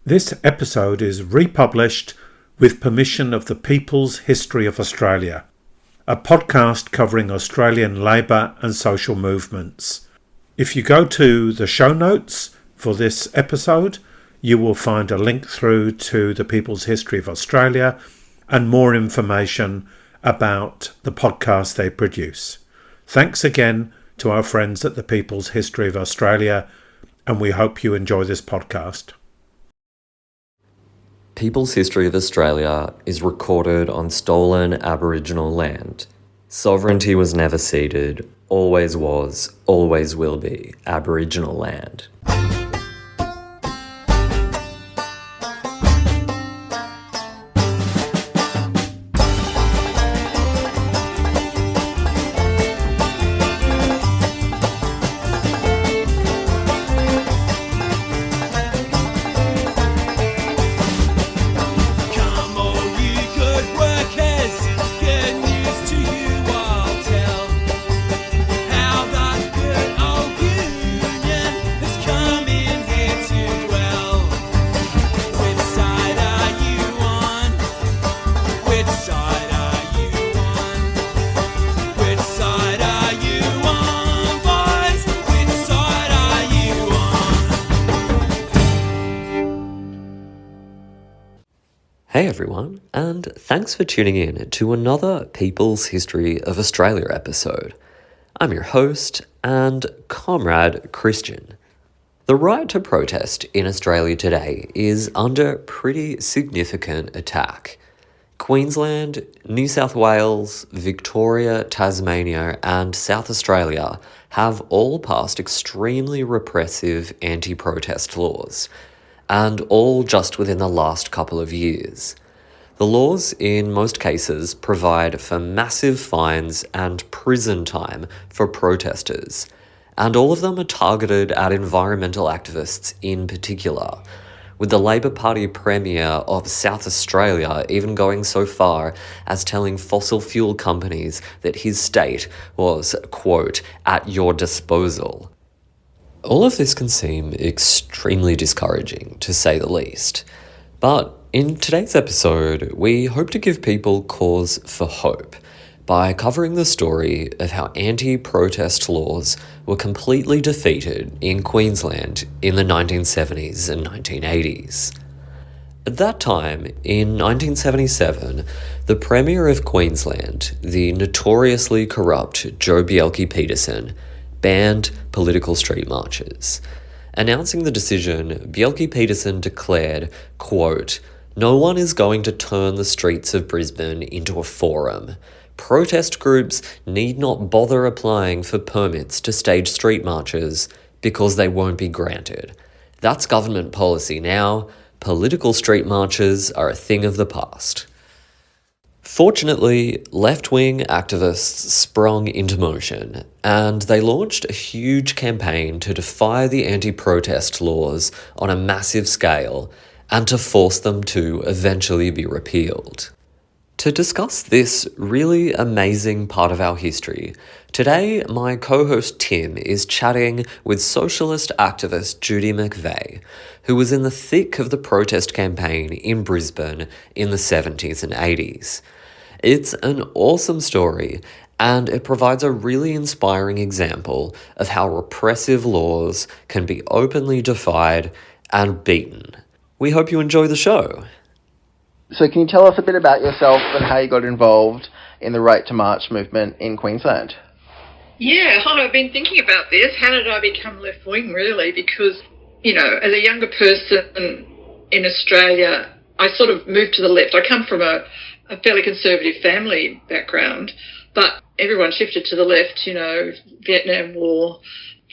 This episode is republished with permission of the People's History of Australia, a podcast covering Australian labour and social movements. If you go to the show notes for this episode, you will find a link through to the People's History of Australia and more information about the podcast they produce. Thanks again to our friends at the People's History of Australia, and we hope you enjoy this podcast. People's History of Australia is recorded on stolen Aboriginal land. Sovereignty was never ceded, always was, always will be Aboriginal land. Hey everyone, and thanks for tuning in to another People's History of Australia episode. I'm your host and comrade Christian. The right to protest in Australia today is under pretty significant attack. Queensland, New South Wales, Victoria, Tasmania, and South Australia have all passed extremely repressive anti-protest laws, and all just within the last couple of years. The laws, in most cases, provide for massive fines and prison time for protesters, and all of them are targeted at environmental activists in particular, with the Labor Party Premier of South Australia even going so far as telling fossil fuel companies that his state was, quote, at your disposal. All of this can seem extremely discouraging, to say the least. But in today's episode, we hope to give people cause for hope by covering the story of how anti-protest laws were completely defeated in Queensland in the 1970s and 1980s. At that time, in 1977, the Premier of Queensland, the notoriously corrupt Joh Bjelke-Petersen, banned political street marches. Announcing the decision, Bjelke-Petersen declared, quote, "No one is going to turn the streets of Brisbane into a forum. Protest groups need not bother applying for permits to stage street marches because they won't be granted. That's government policy now. Political street marches are a thing of the past." Fortunately, left-wing activists sprung into motion, and they launched a huge campaign to defy the anti-protest laws on a massive scale and to force them to eventually be repealed. To discuss this really amazing part of our history, today my co-host Tim is chatting with socialist activist Judy McVey, who was in the thick of the protest campaign in Brisbane in the 70s and 80s. It's an awesome story, and it provides a really inspiring example of how repressive laws can be openly defied and beaten. We hope you enjoy the show. So can you tell us a bit about yourself and how you got involved in the Right to March movement in Queensland? Yeah, I've been thinking about this. How did I become left-wing, really? Because, as a younger person in Australia, I sort of moved to the left. I come from a fairly conservative family background, but everyone shifted to the left, Vietnam War,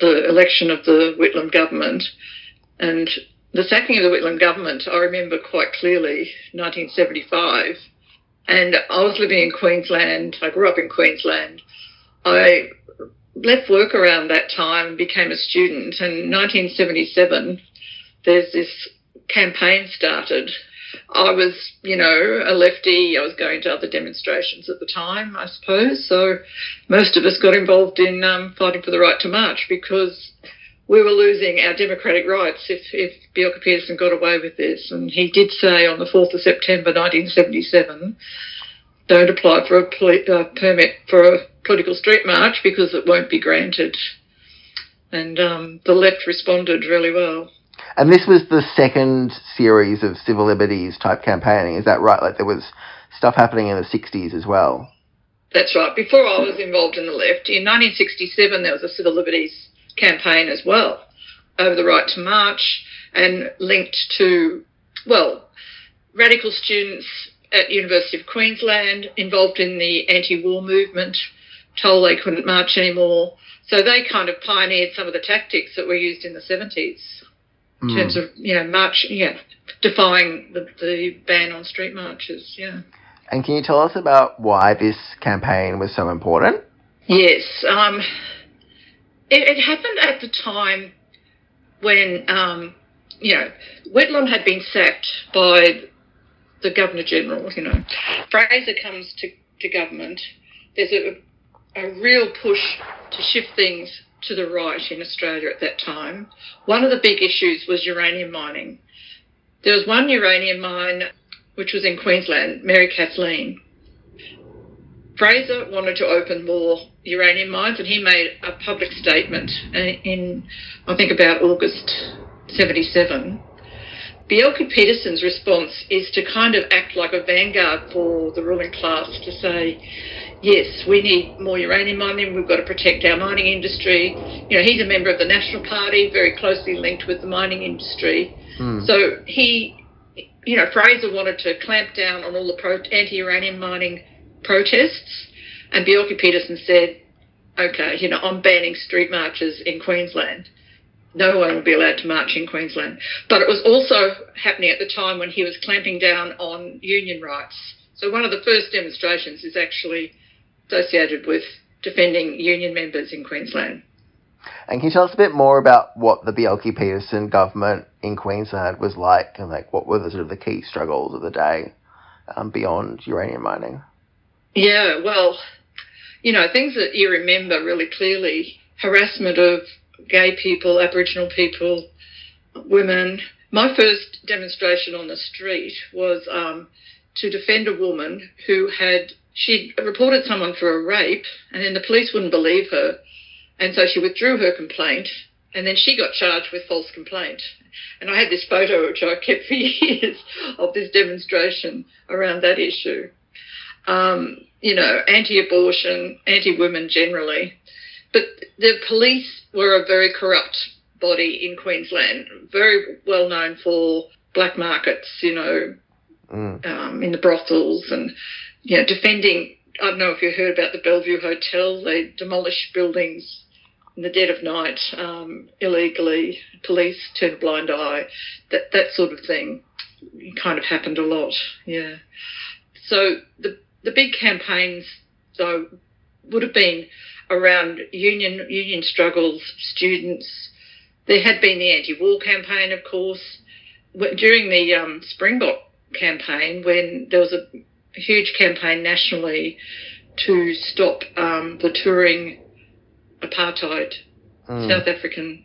the election of the Whitlam government, and the sacking of the Whitlam government, I remember quite clearly, 1975, and I was living in Queensland. I grew up in Queensland. I left work around that time and became a student, and in 1977, there's this campaign started. I was, a lefty. I was going to other demonstrations at the time, I suppose. So most of us got involved in fighting for the right to march because we were losing our democratic rights if Bjelke-Petersen got away with this. And he did say on the 4th of September 1977, don't apply for a permit for a political street march because it won't be granted. And the left responded really well. And this was the second series of civil liberties type campaigning, is that right? Like there was stuff happening in the 60s as well. That's right. Before I was involved in the left, in 1967 there was a civil liberties campaign as well over the right to march and linked to, well, radical students at University of Queensland involved in the anti-war movement told they couldn't march anymore. So they kind of pioneered some of the tactics that were used in the 70s in terms of, defying the ban on street marches, And can you tell us about why this campaign was so important? Yes. It happened at the time when, Whitlam had been sacked by the Governor-General, Fraser comes to government. There's a real push to shift things to the right in Australia at that time. One of the big issues was uranium mining. There was one uranium mine which was in Queensland, Mary Kathleen. Fraser wanted to open more uranium mines, and he made a public statement in, I think, about August 77. Bjelke-Petersen's response is to kind of act like a vanguard for the ruling class to say, yes, we need more uranium mining, we've got to protect our mining industry. He's a member of the National Party, very closely linked with the mining industry. So Fraser wanted to clamp down on all the anti-uranium mining protests, and Bjelke-Petersen said, okay, I'm banning street marches in Queensland. No one will be allowed to march in Queensland. But it was also happening at the time when he was clamping down on union rights. So one of the first demonstrations is actually associated with defending union members in Queensland. And can you tell us a bit more about what the Bjelke-Petersen government in Queensland was like, and what were the sort of the key struggles of the day beyond uranium mining? Yeah, well, things that you remember really clearly, harassment of gay people, Aboriginal people, women. My first demonstration on the street was to defend a woman who she'd reported someone for a rape, and then the police wouldn't believe her, and so she withdrew her complaint, and then she got charged with false complaint. And I had this photo which I kept for years of this demonstration around that issue. Anti-abortion, anti-women generally. But the police were a very corrupt body in Queensland, very well known for black markets, in the brothels and, defending. I don't know if you heard about the Bellevue Hotel. They demolished buildings in the dead of night illegally. Police turned a blind eye. That sort of thing kind of happened a lot, yeah. So the big campaigns, though, would have been around union struggles, students. There had been the anti-war campaign, of course. During the Springbok campaign, when there was a huge campaign nationally to stop the touring apartheid South African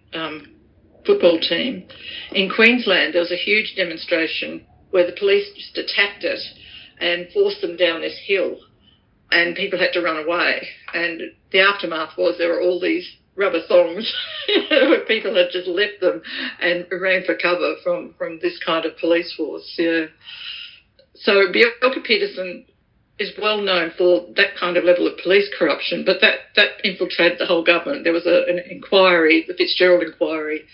football team, in Queensland there was a huge demonstration where the police just attacked it and forced them down this hill, and people had to run away. And the aftermath was there were all these rubber thongs where people had just left them and ran for cover from this kind of police force. Yeah. So Bjelke-Petersen is well known for that kind of level of police corruption, but that infiltrated the whole government. There was an inquiry, the Fitzgerald inquiry,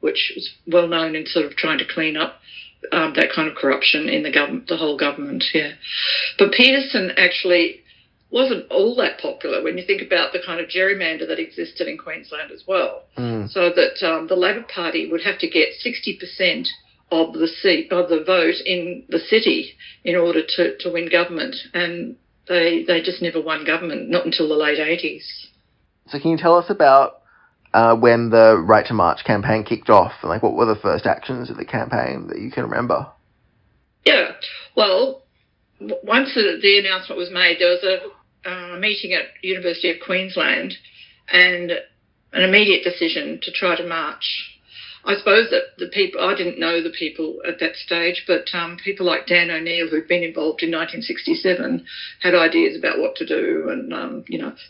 which was well known in sort of trying to clean up that kind of corruption in the government, the whole government, yeah. But Petersen actually wasn't all that popular when you think about the kind of gerrymander that existed in Queensland as well. So that the Labor Party would have to get 60% of the vote in the city in order to win government, and they just never won government, not until the late 80s. So can you tell us about when the Right to March campaign kicked off, and what were the first actions of the campaign that you can remember? Yeah, well, once the announcement was made, there was a meeting at University of Queensland, and an immediate decision to try to march. I suppose that the people, I didn't know the people at that stage, but people like Dan O'Neill, who'd been involved in 1967, had ideas about what to do. And,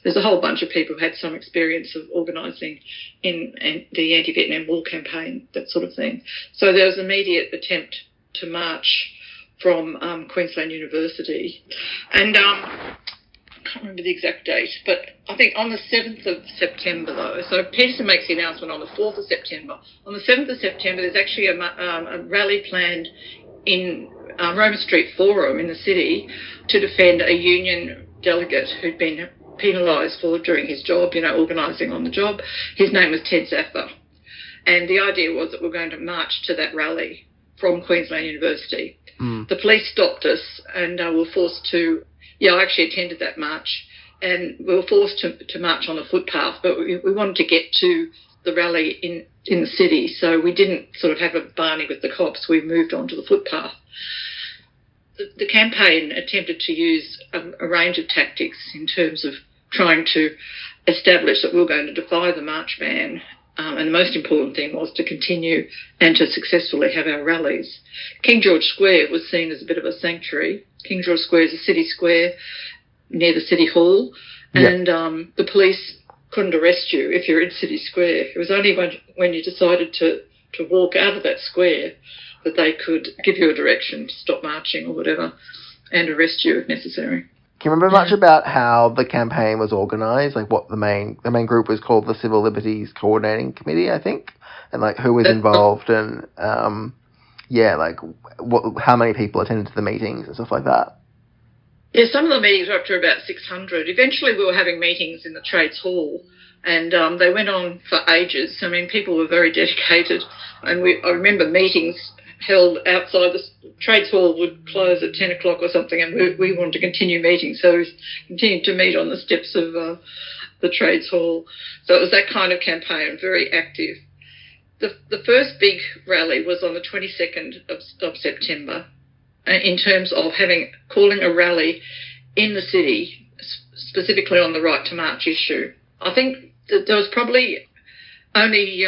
there's a whole bunch of people who had some experience of organising in the anti-Vietnam War campaign, that sort of thing. So there was an immediate attempt to march from Queensland University. And I can't remember the exact date, but I think on the 7th of September, though, so Peterson makes the announcement on the 4th of September. On the 7th of September, there's actually a rally planned in Roma Street Forum in the city to defend a union delegate who'd been penalised for doing his job, organising on the job. His name was Ted Zaffer. And the idea was that we're going to march to that rally from Queensland University. The police stopped us and were forced to... Yeah, I actually attended that march, and we were forced to march on the footpath, but we wanted to get to the rally in the city, so we didn't sort of have a barney with the cops. We moved on to the footpath. The campaign attempted to use a range of tactics in terms of trying to establish that we were going to defy the march ban, and the most important thing was to continue and to successfully have our rallies. King George Square was seen as a bit of a sanctuary. King George Square is a city square near the City Hall, and the police couldn't arrest you if you're in City Square. It was only when you decided to walk out of that square that they could give you a direction to stop marching or whatever and arrest you if necessary. Can you remember much about how the campaign was organised? Like what the main group was called, the Civil Liberties Coordinating Committee, I think, and like who was involved and how many people attended to the meetings and stuff like that? Yeah, some of the meetings were up to about 600. Eventually we were having meetings in the Trades Hall, and they went on for ages. I mean, people were very dedicated, and I remember meetings held outside the Trades Hall would close at 10 o'clock or something, and we wanted to continue meeting, so we continued to meet on the steps of the Trades Hall. So it was that kind of campaign, very active. The first big rally was on the 22nd of September in terms of calling a rally in the city, specifically on the right to march issue. I think that there was probably only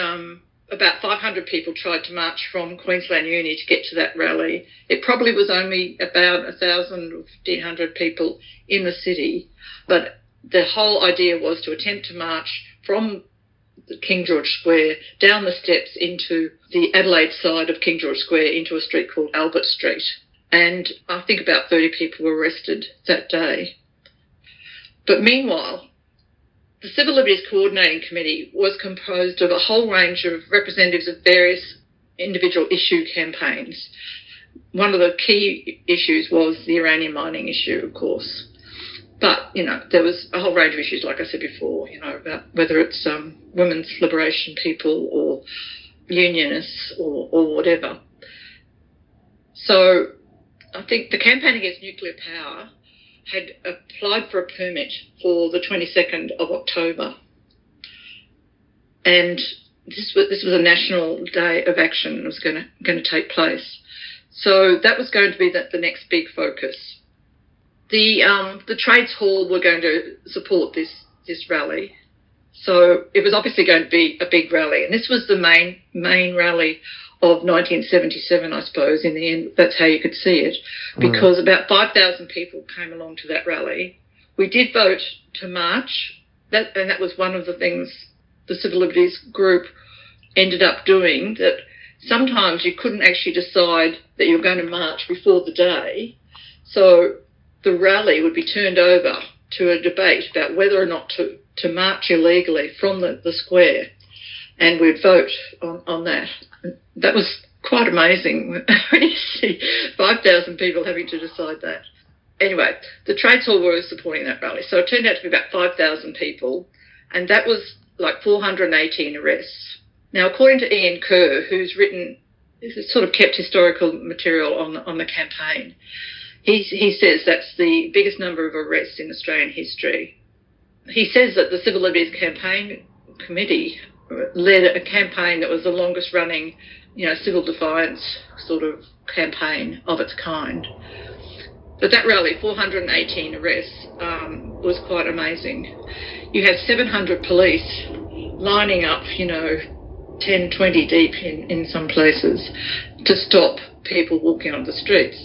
about 500 people tried to march from Queensland Uni to get to that rally. It probably was only about 1,000 or 1,500 people in the city, but the whole idea was to attempt to march from the King George Square down the steps into the Adelaide side of King George Square into a street called Albert Street. And I think about 30 people were arrested that day. But meanwhile, the Civil Liberties Coordinating Committee was composed of a whole range of representatives of various individual issue campaigns. One of the key issues was the uranium mining issue, of course. But, there was a whole range of issues, like I said before, about whether it's women's liberation people or unionists or whatever. So I think the Campaign Against Nuclear Power had applied for a permit for the 22nd of October. And this was a national day of action that was going to take place. So that was going to be the next big focus. The Trades Hall were going to support this rally. So it was obviously going to be a big rally. And this was the main rally of 1977, I suppose. In the end, that's how you could see it, because about 5,000 people came along to that rally. We did vote to march, and that was one of the things the Civil Liberties group ended up doing, that sometimes you couldn't actually decide that you were going to march before the day. So the rally would be turned over to a debate about whether or not to march illegally from the square, and we'd vote on that. That was quite amazing when you see 5,000 people having to decide that. Anyway, the Trades Hall were supporting that rally, so it turned out to be about 5,000 people, and that was like 418 arrests. Now, according to Ian Kerr, who's sort of kept historical material on the campaign, he says that's the biggest number of arrests in Australian history. He says that the Civil Liberties Campaign Committee led a campaign that was the longest running, civil defiance sort of campaign of its kind. But that rally, 418 arrests, was quite amazing. You had 700 police lining up, 10, 20 deep in some places to stop people walking on the streets.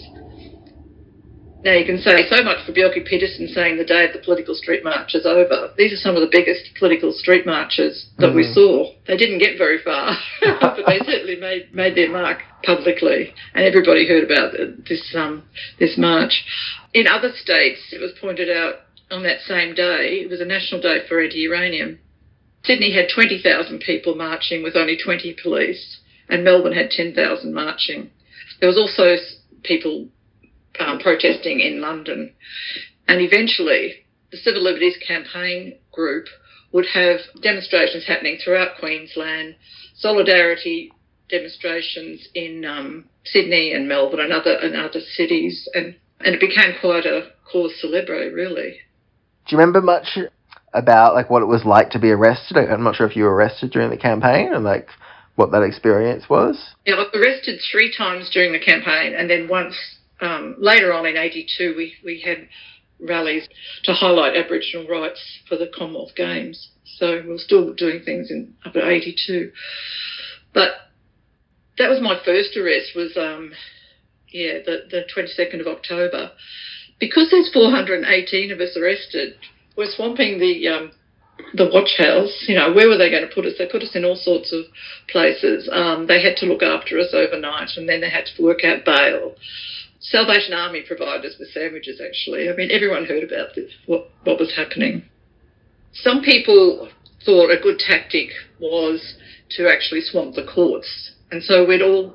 Now, you can say so much for Bjelke-Petersen saying the day of the political street march is over. These are some of the biggest political street marches that we saw. They didn't get very far, but they certainly made their mark publicly, and everybody heard about this march. In other states, it was pointed out on that same day, it was a national day for anti-uranium. Sydney had 20,000 people marching with only 20 police, and Melbourne had 10,000 marching. There was also people protesting in London. And eventually, the Civil Liberties Campaign group would have demonstrations happening throughout Queensland, solidarity demonstrations in Sydney and Melbourne and other cities, and it became quite a cause célèbre, really. Do you remember much about what it was like to be arrested? I'm not sure if you were arrested during the campaign and what that experience was. Yeah, I was arrested 3 times during the campaign, and then once later on in 82 we had rallies to highlight Aboriginal rights for the Commonwealth Games. So we were still doing things up at 82. But that was my first arrest, was the 22nd of October. Because there's 418 of us arrested, we're swamping the watch house. Where were they going to put us? They put us in all sorts of places. They had to look after us overnight, and then they had to work out bail. Salvation Army provided us with sandwiches, actually. I mean, everyone heard about this, what was happening. Some people thought a good tactic was to actually swamp the courts. And so we'd all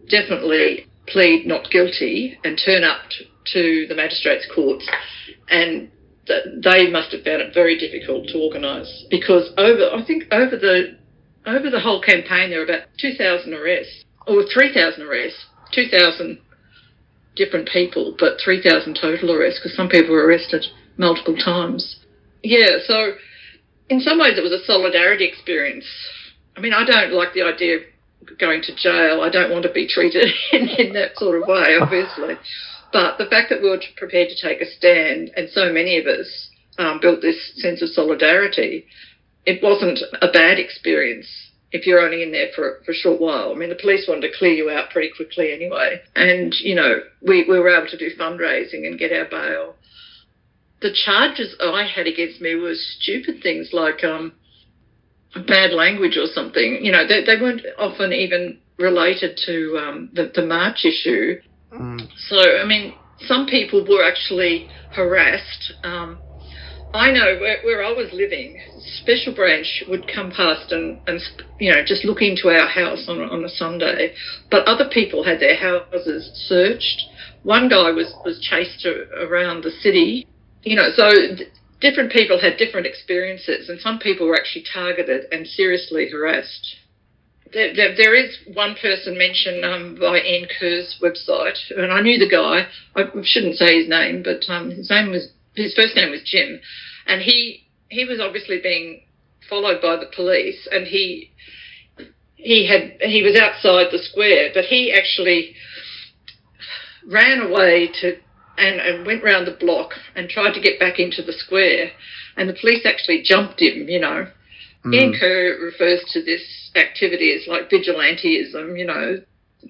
definitely plead not guilty and turn up to the magistrates' courts, and they must have found it very difficult to organise, because over the whole campaign there were about 2,000 arrests, or 3,000 arrests, 2,000 different people, but 3,000 total arrests, because some people were arrested multiple times. Yeah, so in some ways it was a solidarity experience. I mean, I don't like the idea of going to jail. I don't want to be treated in that sort of way, obviously. But the fact that we were prepared to take a stand, and so many of us built this sense of solidarity, it wasn't a bad experience if you're only in there for a short while. I mean, the police wanted to clear you out pretty quickly anyway. And, we were able to do fundraising and get our bail. The charges I had against me were stupid things like bad language or something. They weren't often even related to the march issue. So, I mean, some people were actually harassed. I know where I was living, Special Branch would come past and just look into our house on a Sunday. But other people had their houses searched. One guy was chased around the city. So different people had different experiences, and some people were actually targeted and seriously harassed. There is one person mentioned by Ian Kerr's website, and I knew the guy. I shouldn't say his name, but his first name was Jim, and he was obviously being followed by the police, and he was outside the square, but he actually ran away and went round the block and tried to get back into the square, and the police actually jumped him. Ian Kerr refers to this activity as like vigilantism,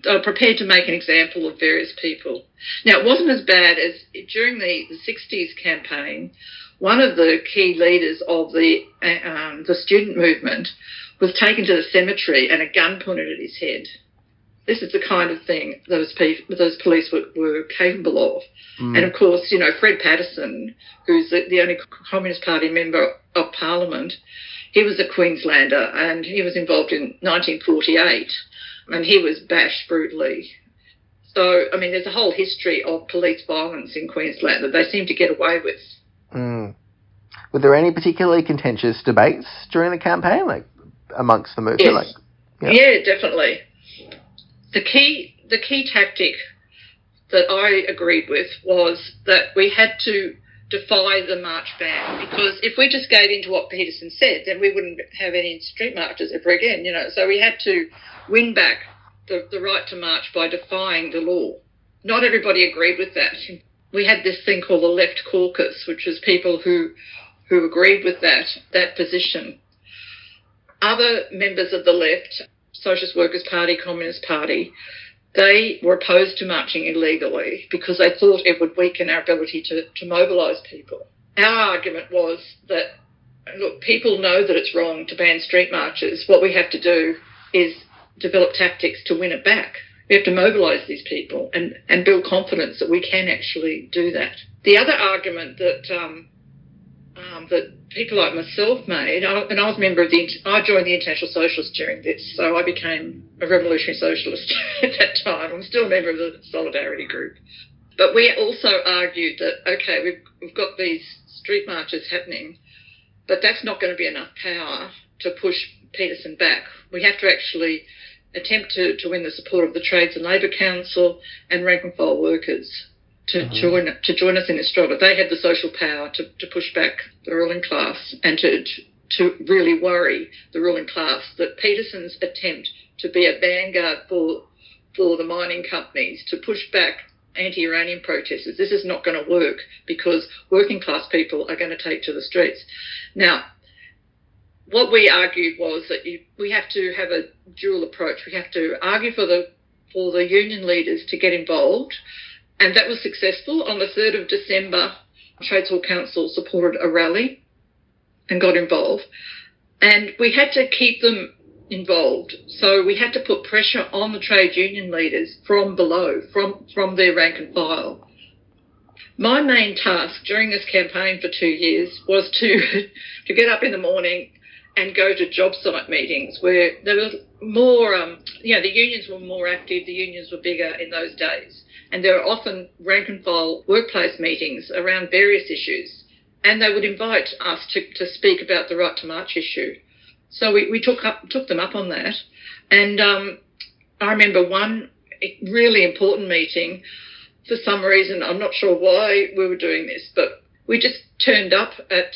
They're prepared to make an example of various people. Now, it wasn't as bad as during the 60s campaign. One of the key leaders of the student movement was taken to the cemetery and a gun pointed at his head. This is the kind of thing those police were capable of. And, of course, Fred Patterson, who's the only Communist Party member of Parliament, he was a Queenslander, and he was involved in 1948, and he was bashed brutally. So, I mean, there's a whole history of police violence in Queensland that they seem to get away with. Were there any particularly contentious debates during the campaign, amongst the movement? Yes. Yeah, definitely. The key tactic that I agreed with was that we had to defy the march ban, because if we just gave in to what Petersen said, then we wouldn't have any street marches ever again, So we had to win back the right to march by defying the law. Not everybody agreed with that. We had this thing called the Left Caucus, which was people who agreed with that position. Other members of the left, Socialist Workers' Party, Communist Party, they were opposed to marching illegally because they thought it would weaken our ability to mobilise people. Our argument was that, look, people know that it's wrong to ban street marches. What we have to do is develop tactics to win it back. We have to mobilise these people and build confidence that we can actually do that. The other argument that people like myself made, and I was a member of I joined the International Socialists during this, so I became a revolutionary socialist at that time. I'm still a member of the Solidarity Group. But we also argued that, okay, we've got these street marches happening, but that's not going to be enough power to push Peterson back. We have to actually attempt to win the support of the Trades and Labour Council and rank and file workers to join us in this struggle. They have the social power to push back the ruling class and to really worry the ruling class that Peterson's attempt to be a vanguard for the mining companies to push back anti-uranium protesters, this is not going to work because working class people are going to take to the streets. Now, what we argued was that we have to have a dual approach. We have to argue for the union leaders to get involved, and that was successful. On the 3rd of December, Trades Hall Council supported a rally and got involved, and we had to keep them involved. So we had to put pressure on the trade union leaders from below, from their rank and file. My main task during this campaign for 2 years was to get up in the morning and go to job site meetings where there was more, the unions were more active, the unions were bigger in those days. And there were often rank and file workplace meetings around various issues. And they would invite us to speak about the right to march issue. So we took them up on that. And I remember one really important meeting. For some reason, I'm not sure why we were doing this, but we just turned up at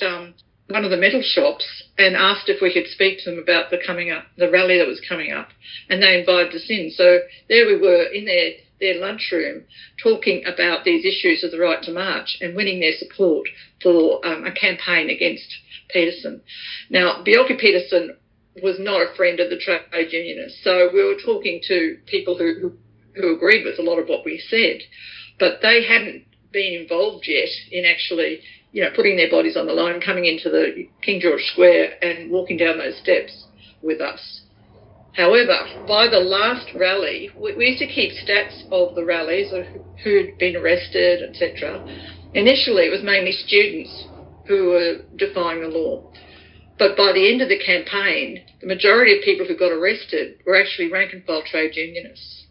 one of the metal shops and asked if we could speak to them about the rally that was coming up, and they invited us in. So there we were in their lunchroom talking about these issues of the right to march and winning their support for a campaign against Peterson. Now, Bjelke-Petersen was not a friend of the trade unionists, so we were talking to people who agreed with a lot of what we said, but they hadn't been involved yet in actually putting their bodies on the line, coming into the King George Square and walking down those steps with us. However, by the last rally, we used to keep stats of the rallies, of who'd been arrested, etc. Initially, it was mainly students who were defying the law. But by the end of the campaign, the majority of people who got arrested were actually rank and file trade unionists.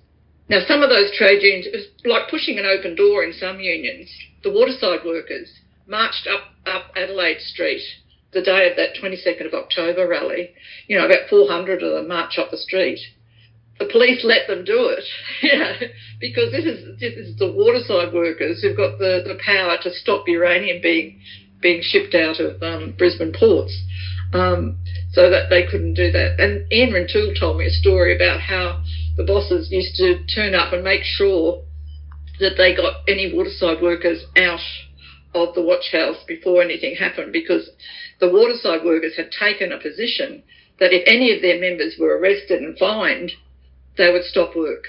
Now, some of those trade unions, it was like pushing an open door in some unions. The waterside workers marched up Adelaide Street the day of that 22nd of October rally. About 400 of them march up the street. The police let them do it, because this is the waterside workers who've got the power to stop uranium being shipped out of Brisbane ports, so that they couldn't do that. And Ian Rintoul told me a story about how the bosses used to turn up and make sure that they got any waterside workers out of the watch house before anything happened, because the waterside workers had taken a position that if any of their members were arrested and fined, they would stop work.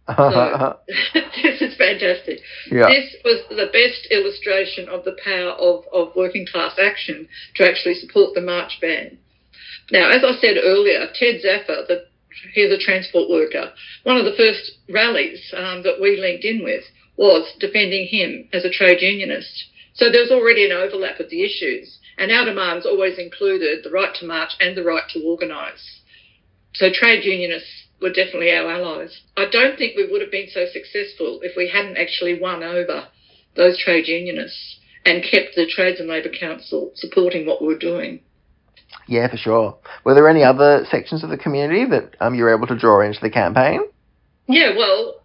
So this is fantastic. Yeah. This was the best illustration of the power of working class action to actually support the march ban. Now, as I said earlier, Ted Zaffer, he's a transport worker. One of the first rallies that we linked in with was defending him as a trade unionist. So there was already an overlap of the issues, and our demands always included the right to march and the right to organise. So trade unionists were definitely our allies. I don't think we would have been so successful if we hadn't actually won over those trade unionists and kept the Trades and Labour Council supporting what we were doing. Yeah, for sure. Were there any other sections of the community that you were able to draw into the campaign? Yeah, well,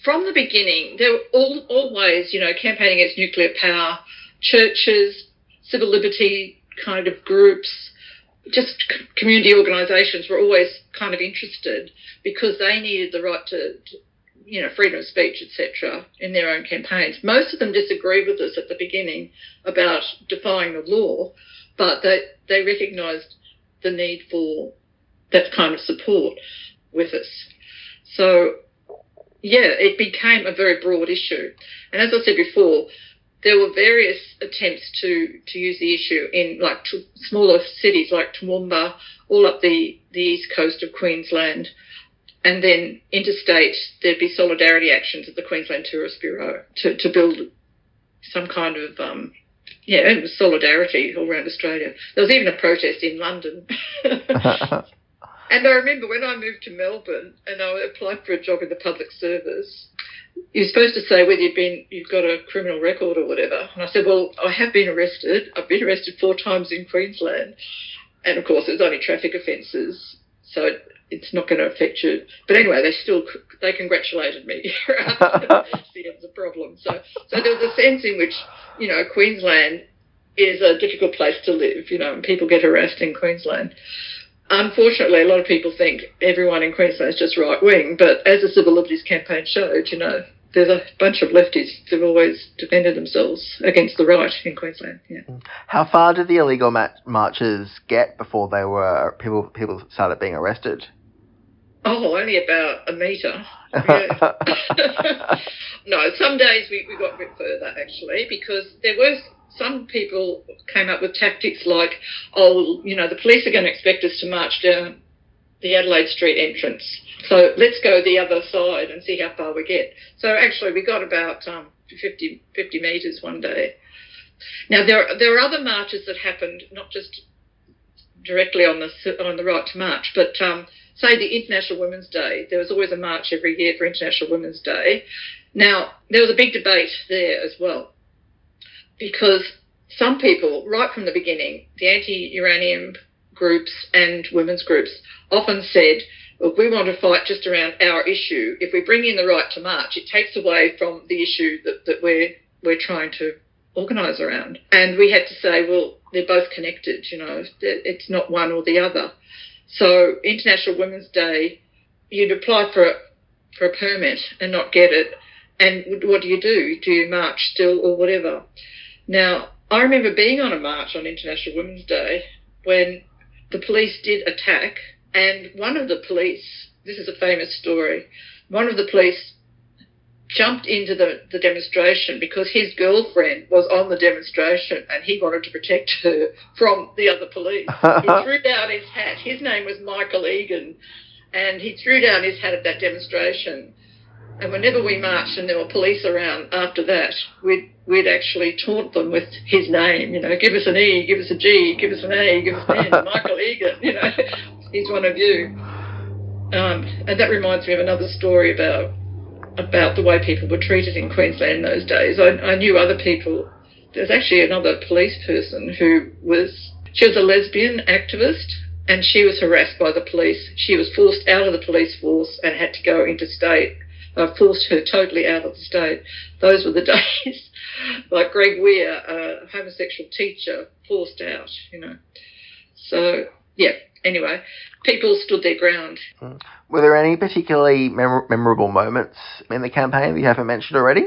from the beginning, there were always, campaigning against nuclear power, churches, civil liberty kind of groups, just community organisations were always kind of interested because they needed the right to freedom of speech, etc., in their own campaigns. Most of them disagreed with us at the beginning about defying the law, but they recognised the need for that kind of support with us. So, yeah, it became a very broad issue. And as I said before, there were various attempts to use the issue in like smaller cities like Toowoomba, all up the east coast of Queensland. And then interstate, there'd be solidarity actions at the Queensland Tourist Bureau to build some kind of, it was solidarity all around Australia. There was even a protest in London. And I remember when I moved to Melbourne and I applied for a job in the public service, you're supposed to say whether you've got a criminal record or whatever. And I said, well, I have been arrested. I've been arrested 4 times in Queensland. And, of course, it was only traffic offences, so it's not going to affect you. But anyway, they congratulated me. See, it was a problem. So there was a sense in which, Queensland is a difficult place to live, and people get harassed in Queensland. Unfortunately, a lot of people think everyone in Queensland is just right-wing, but as the Civil Liberties campaign showed, there's a bunch of lefties who've always defended themselves against the right in Queensland. Yeah. How far did the illegal marches get before people started being arrested? Oh, only about a metre. Yeah. No, some days we got a bit further, actually, because there were some people came up with tactics like, the police are going to expect us to march down the Adelaide Street entrance, so let's go the other side and see how far we get. So actually we got about 50 metres one day. Now there are other marches that happened, not just directly on the right to march, but say the International Women's Day. There was always a march every year for International Women's Day. Now there was a big debate there as well, because some people, right from the beginning, the anti-uranium groups and women's groups often said, look, we want to fight just around our issue. If we bring in the right to march, it takes away from the issue that we're trying to organise around. And we had to say, well, they're both connected, it's not one or the other. So International Women's Day, you'd apply for a permit and not get it. And what do? Do you march still or whatever? Now, I remember being on a march on International Women's Day when the police did attack, and one of the police, this is a famous story, one of the police jumped into the demonstration because his girlfriend was on the demonstration and he wanted to protect her from the other police. He threw down his hat. His name was Michael Egan, and he threw down his hat at that demonstration. And whenever we marched and there were police around after that, we'd actually taunt them with his name, give us an E, give us a G, give us an A, give us an N, Michael Egan, he's one of you. And that reminds me of another story about the way people were treated in Queensland in those days. I knew other people. There's actually another police person she was a lesbian activist, and she was harassed by the police. She was forced out of the police force and had to go interstate. Forced her totally out of the state. Those were the days. Like Greg Weir, a homosexual teacher, forced out, So, yeah, anyway, people stood their ground. Were there any particularly memorable moments in the campaign that you haven't mentioned already?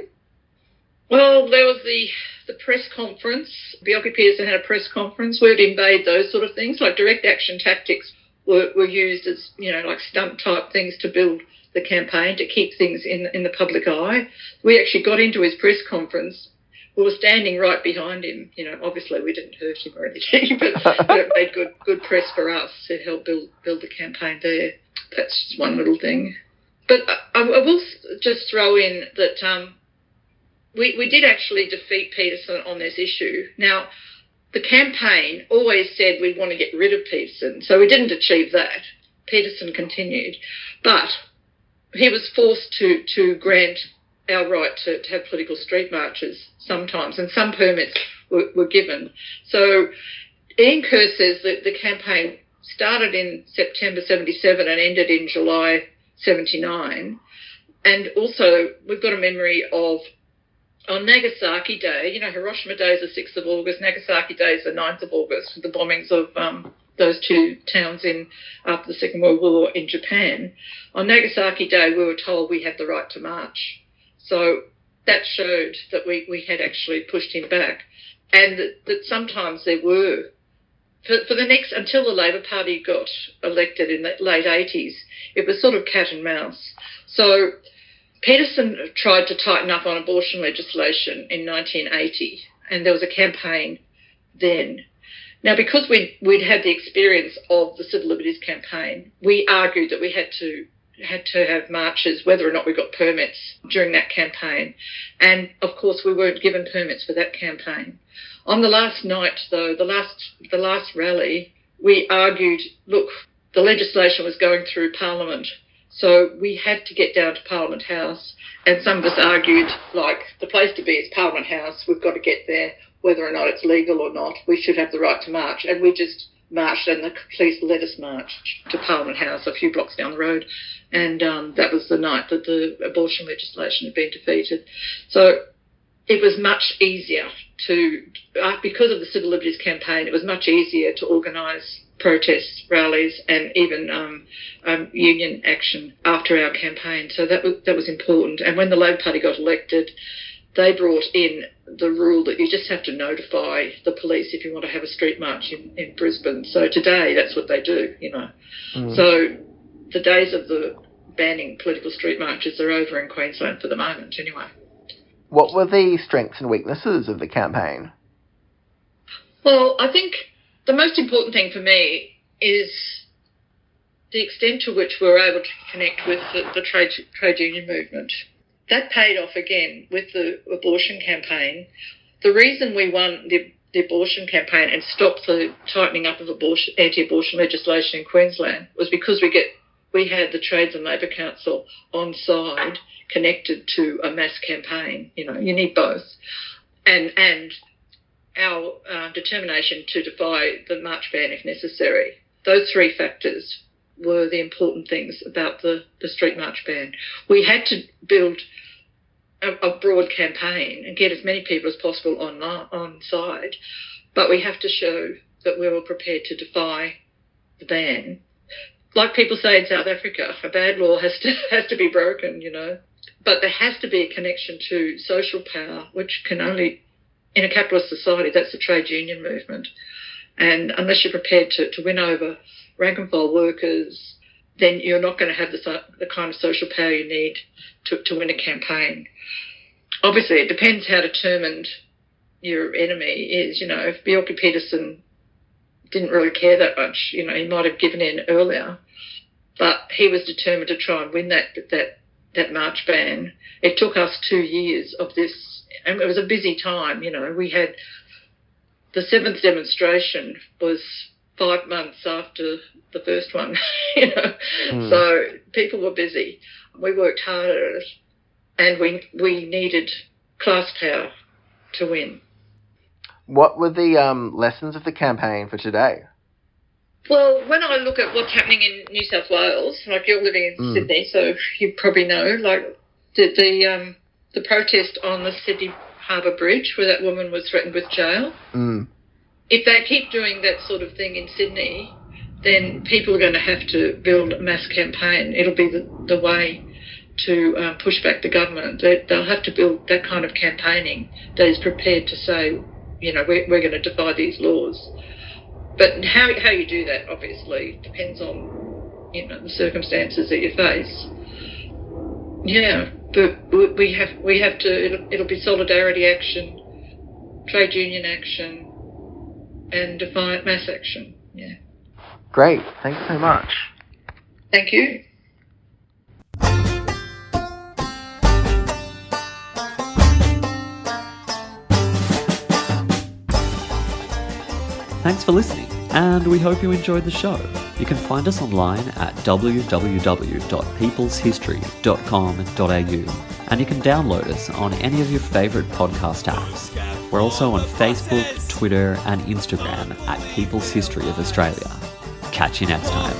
Well, there was the press conference. Bjelke Petersen had a press conference. We'd invade those sort of things, like direct action tactics were used as, like stunt-type things to build the campaign, to keep things in the public eye. We actually got into his press conference. We were standing right behind him. Obviously we didn't hurt him or anything, but it made good press for us to help build the campaign there. That's just one little thing. But I will just throw in that we did actually defeat Petersen on this issue. Now, the campaign always said we want to get rid of Petersen, so we didn't achieve that. Petersen continued. But he was forced to grant our right to have political street marches sometimes, and some permits were given. So Ian Kerr says that the campaign started in September 77 and ended in July 79. And also we've got a memory of, on Nagasaki Day, Hiroshima Day is the 6th of August, Nagasaki Day is the 9th of August, with the bombings of those two towns after the Second World War in Japan. On Nagasaki Day, we were told we had the right to march. So that showed that we had actually pushed him back, and that sometimes there were for the next, until the Labor Party got elected in the late 80s, it was sort of cat and mouse. So Peterson tried to tighten up on abortion legislation in 1980, and there was a campaign then. Now, because we'd had the experience of the Civil Liberties campaign, we argued that we had to have marches, whether or not we got permits during that campaign. And, of course, we weren't given permits for that campaign. On the last night, though, the last rally, we argued, look, the legislation was going through Parliament, so we had to get down to Parliament House, and some of us argued, like, the place to be is Parliament House, we've got to get there, whether or not it's legal or not, we should have the right to march. And we just marched, and the police let us march to Parliament House a few blocks down the road, and that was the night that the abortion legislation had been defeated. So it was much easier because of the Civil Liberties campaign, it was much easier to organise protests, rallies, and even union action after our campaign. So that was important. And when the Labor Party got elected, they brought in the rule that you just have to notify the police if you want to have a street march in Brisbane. So today, that's what they do, you know. So the days of the banning political street marches are over in Queensland for the moment, anyway. What were the strengths and weaknesses of the campaign? Well, I think the most important thing for me is the extent to which we were able to connect with the trade union movement. That paid off again with the abortion campaign. The reason we won the abortion campaign and stopped the tightening up of anti-abortion legislation in Queensland was because we had the Trades and Labour Council on side connected to a mass campaign. You know, you need both. And our determination to defy the march ban if necessary. Those three factors were the important things about the street march ban. We had to build a broad campaign and get as many people as possible on side, but we have to show that we were prepared to defy the ban. Like people say in South Africa, a bad law has to be broken, you know. But there has to be a connection to social power, which can only, in a capitalist society, that's the trade union movement. And unless you're prepared to win over rank and file workers, then you're not going to have the kind of social power you need to win a campaign. Obviously, it depends how determined your enemy is. You know, if Bjelke Peterson didn't really care that much, you know, he might have given in earlier, but he was determined to try and win that march ban. It took us 2 years of this, and it was a busy time. You know, we had the 7th demonstration was 5 months after the first one, you know. So people were busy. We worked hard at it, and we needed class power to win. What were the lessons of the campaign for today? Well, when I look at what's happening in New South Wales, like you're living in Sydney, so you probably know, like the protest on the Sydney Harbour Bridge where that woman was threatened with jail. If they keep doing that sort of thing in Sydney, then people are going to have to build a mass campaign. It'll be the way to push back the government. They'll have to build that kind of campaigning that is prepared to say, you know, we're going to defy these laws. But how you do that, obviously, depends on, you know, the circumstances that you face. Yeah, but we have to. It'll be solidarity action, trade union action, and defiant mass action. Yeah. Great. Thanks so much. Thank you. Thanks for listening, and we hope you enjoyed the show. You can find us online at www.peopleshistory.com.au, and you can download us on any of your favourite podcast apps. We're also on Facebook, Twitter, and Instagram at People's History of Australia. Catch you next time.